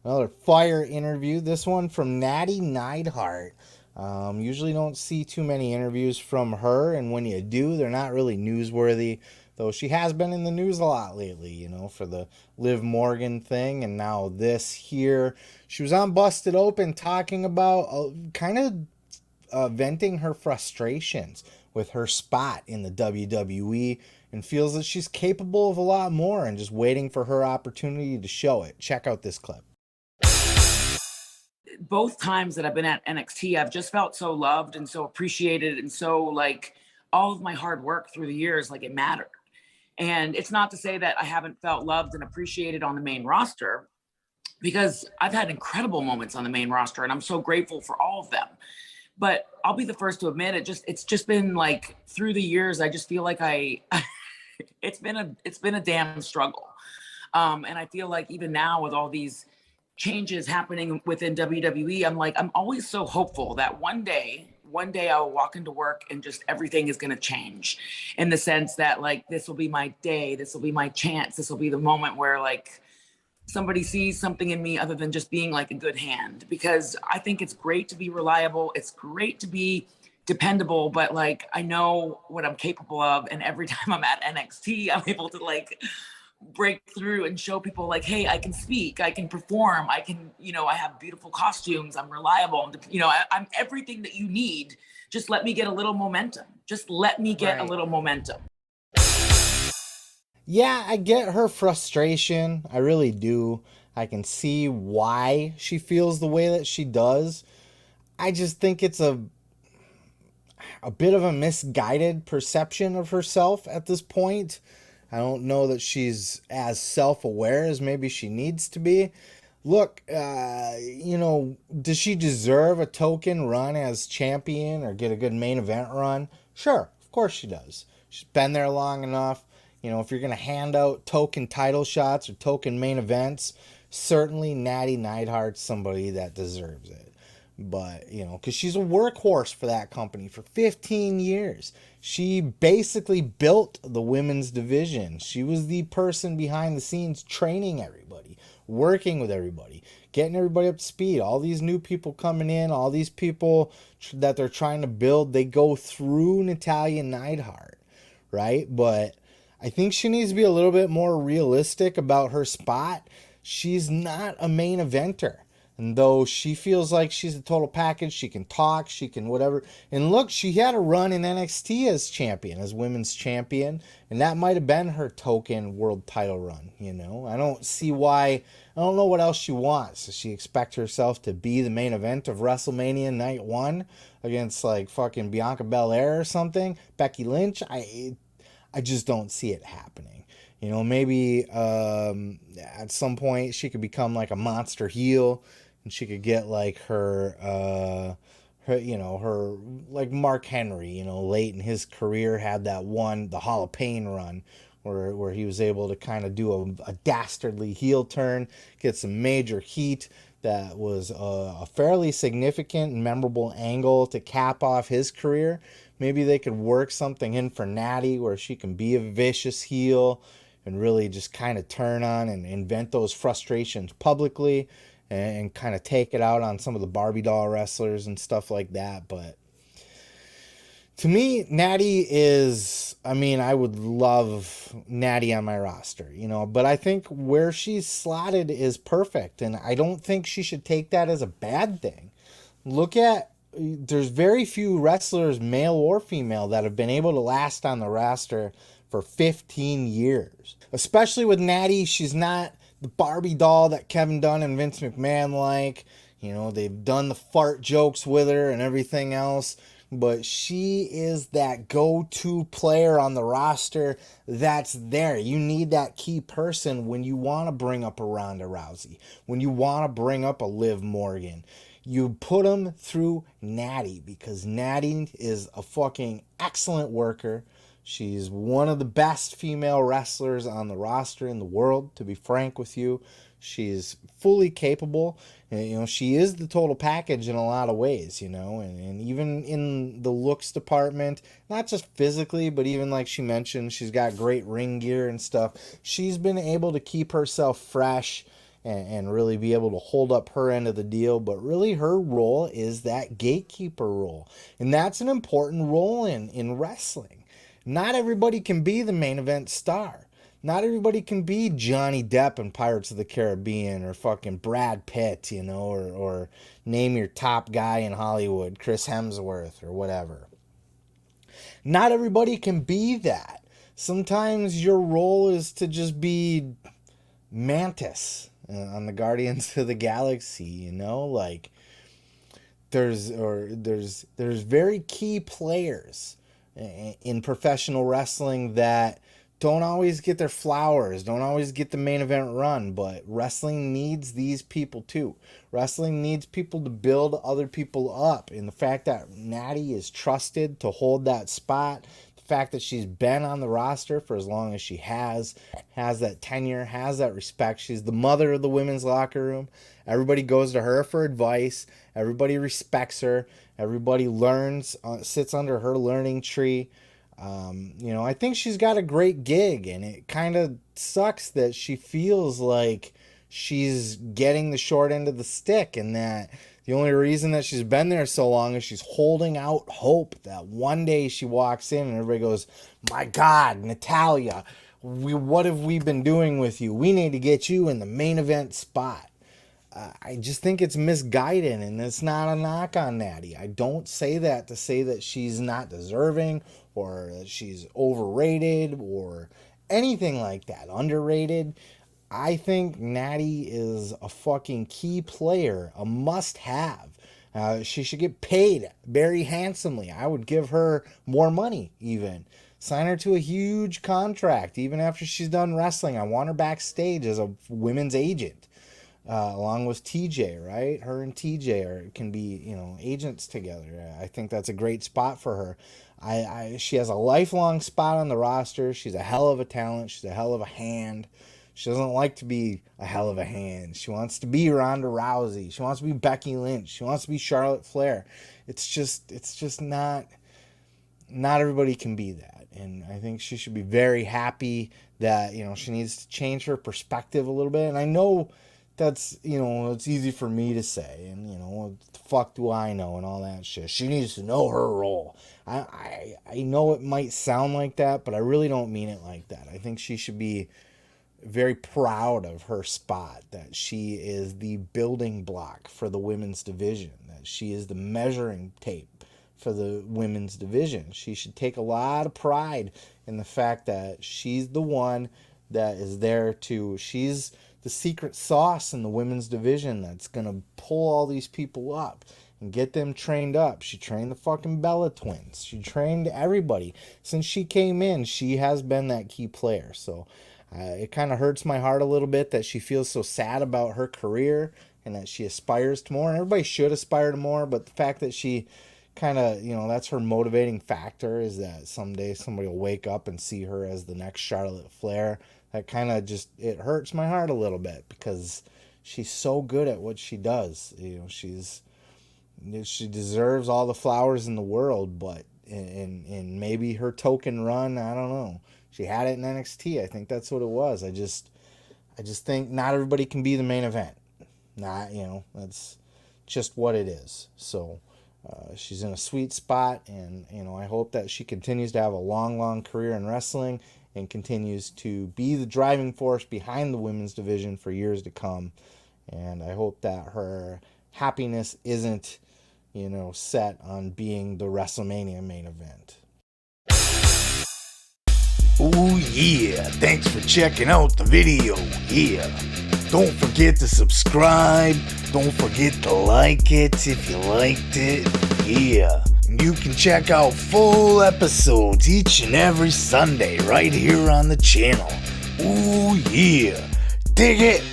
Another fire interview. This one from Natty Neidhart. Usually don't see too many interviews from her, and when you do, they're not really newsworthy. Though she has been in the news a lot lately, for the Liv Morgan thing, and now this here. She was on Busted Open talking about kind of venting her frustrations with her spot in the WWE and feels that she's capable of a lot more and just waiting for her opportunity to show it. Check out this clip. Both times that I've been at NXT, I've just felt so loved and so appreciated and so like all of my hard work through the years, like it mattered. And it's not to say that I haven't felt loved and appreciated on the main roster, because I've had incredible moments on the main roster and I'm so grateful for all of them. But I'll be the first to admit it's just been like through the years, I just feel like it's been a damn struggle. And I feel like even now with all these changes happening within WWE, I'm always so hopeful that one day I'll walk into work and just everything is going to change, in the sense that like, this will be my day, this will be my chance, this will be the moment where like somebody sees something in me other than just being like a good hand. Because I think it's great to be reliable, it's great to be dependable, but like I know what I'm capable of, and every time I'm at NXT I'm able to like break through and show people like, hey, I can speak, I can perform, I can, I have beautiful costumes, I'm reliable, I'm everything that you need. Just let me get a little momentum. Just let me get a little momentum. Yeah, I get her frustration. I really do. I can see why she feels the way that she does. I just think it's a bit of a misguided perception of herself at this point. I don't know that she's as self aware as maybe she needs to be. Look, does she deserve a token run as champion or get a good main event run? Sure, of course she does. She's been there long enough. If you're going to hand out token title shots or token main events, certainly Natty Neidhart's somebody that deserves it. But, because she's a workhorse for that company for 15 years. She basically built the women's division. She was the person behind the scenes training everybody, working with everybody, getting everybody up to speed. All these new people coming in, all these people that they're trying to build, they go through Natalya Neidhart, right? But I think she needs to be a little bit more realistic about her spot. She's not a main eventer. And though she feels like she's a total package, she can talk, she can whatever. And look, she had a run in NXT as champion, as women's champion. And that might have been her token world title run, I don't see why. I don't know what else she wants. Does she expect herself to be the main event of WrestleMania Night 1 against like fucking Bianca Belair or something? Becky Lynch? I just don't see it happening. Maybe at some point she could become like a monster heel, and she could get like her like Mark Henry, late in his career had that one, the Hall of Pain run, where he was able to kind of do a dastardly heel turn, get some major heat. That was a fairly significant and memorable angle to cap off his career. Maybe they could work something in for Natty where she can be a vicious heel and really just kind of turn on and invent those frustrations publicly and kind of take it out on some of the Barbie doll wrestlers and stuff like that. But to me, Natty is, I would love Natty on my roster, but I think where she's slotted is perfect. And I don't think she should take that as a bad thing. There's very few wrestlers, male or female, that have been able to last on the roster for 15 years. Especially with Natty, she's not the Barbie doll that Kevin Dunn and Vince McMahon like. They've done the fart jokes with her and everything else. But she is that go-to player on the roster that's there. You need that key person when you want to bring up a Ronda Rousey, when you want to bring up a Liv Morgan. You put them through Natty, because Natty is a fucking excellent worker. She's one of the best female wrestlers on the roster in the world, to be frank with you. She's fully capable. And, she is the total package in a lot of ways, and even in the looks department, not just physically, but even like she mentioned, she's got great ring gear and stuff. She's been able to keep herself fresh and really be able to hold up her end of the deal. But really her role is that gatekeeper role. And that's an important role in wrestling. Not everybody can be the main event star. Not everybody can be Johnny Depp in Pirates of the Caribbean or fucking Brad Pitt, you know, or name your top guy in Hollywood, Chris Hemsworth or whatever. Not everybody can be that. Sometimes your role is to just be Mantis on the Guardians of the Galaxy, you know, like there's very key players in professional wrestling that don't always get their flowers, don't always get the main event run, but wrestling needs these people too. Wrestling needs people to build other people up. And the fact that Nattie is trusted to hold that spot, the fact that she's been on the roster for as long as she has that tenure, has that respect. She's the mother of the women's locker room. Everybody goes to her for advice. Everybody respects her. Everybody learns, sits under her learning tree. You know, I think she's got a great gig, and it kind of sucks that she feels like she's getting the short end of the stick, and that the only reason that she's been there so long is she's holding out hope that one day she walks in and everybody goes, my God, Natalya, what have we been doing with you? We need to get you in the main event spot. I just think it's misguided, and it's not a knock on Nattie. I don't say that to say that she's not deserving or that she's overrated or anything like that, underrated. I think Nattie is a fucking key player, a must-have. She should get paid very handsomely. I would give her more money even. Sign her to a huge contract even after she's done wrestling. I want her backstage as a women's agent. Along with TJ, right? Her and TJ can be, you know, agents together. I think that's a great spot for her. She has a lifelong spot on the roster. She's a hell of a talent. She's a hell of a hand. She doesn't like to be a hell of a hand. She wants to be Ronda Rousey. She wants to be Becky Lynch. She wants to be Charlotte Flair. It's just not everybody can be that. And I think she should be very happy that, you know, she needs to change her perspective a little bit. And I know that's, you know, it's easy for me to say, and, you know, what the fuck do I know and all that shit. She needs to know her role. I know it might sound like that, but I really don't mean it like that. I think she should be very proud of her spot, that she is the building block for the women's division, that she is the measuring tape for the women's division. She should take a lot of pride in the fact that she's the one that is there to, she's the secret sauce in the women's division that's going to pull all these people up and get them trained up. She trained the fucking Bella twins. She trained everybody. Since she came in, she has been that key player. So it kind of hurts my heart a little bit that she feels so sad about her career and that she aspires to more. And everybody should aspire to more, but the fact that she kind of, you know, that's her motivating factor, is that someday somebody will wake up and see her as the next Charlotte Flair. That kind of just, it hurts my heart a little bit because she's so good at what she does. You know, she deserves all the flowers in the world, but in maybe her token run, I don't know. She had it in NXT. I think that's what it was. I just think not everybody can be the main event. Not, you know, that's just what it is. So she's in a sweet spot, and, you know, I hope that she continues to have a long career in wrestling and continues to be the driving force behind the women's division for years to come. And I hope that her happiness isn't, you know, set on being the WrestleMania main event. Oh yeah, thanks for checking out the video. Yeah, don't forget to subscribe. Don't forget to like it if you liked it. Yeah. You can check out full episodes each and every Sunday right here on the channel. Ooh yeah, dig it!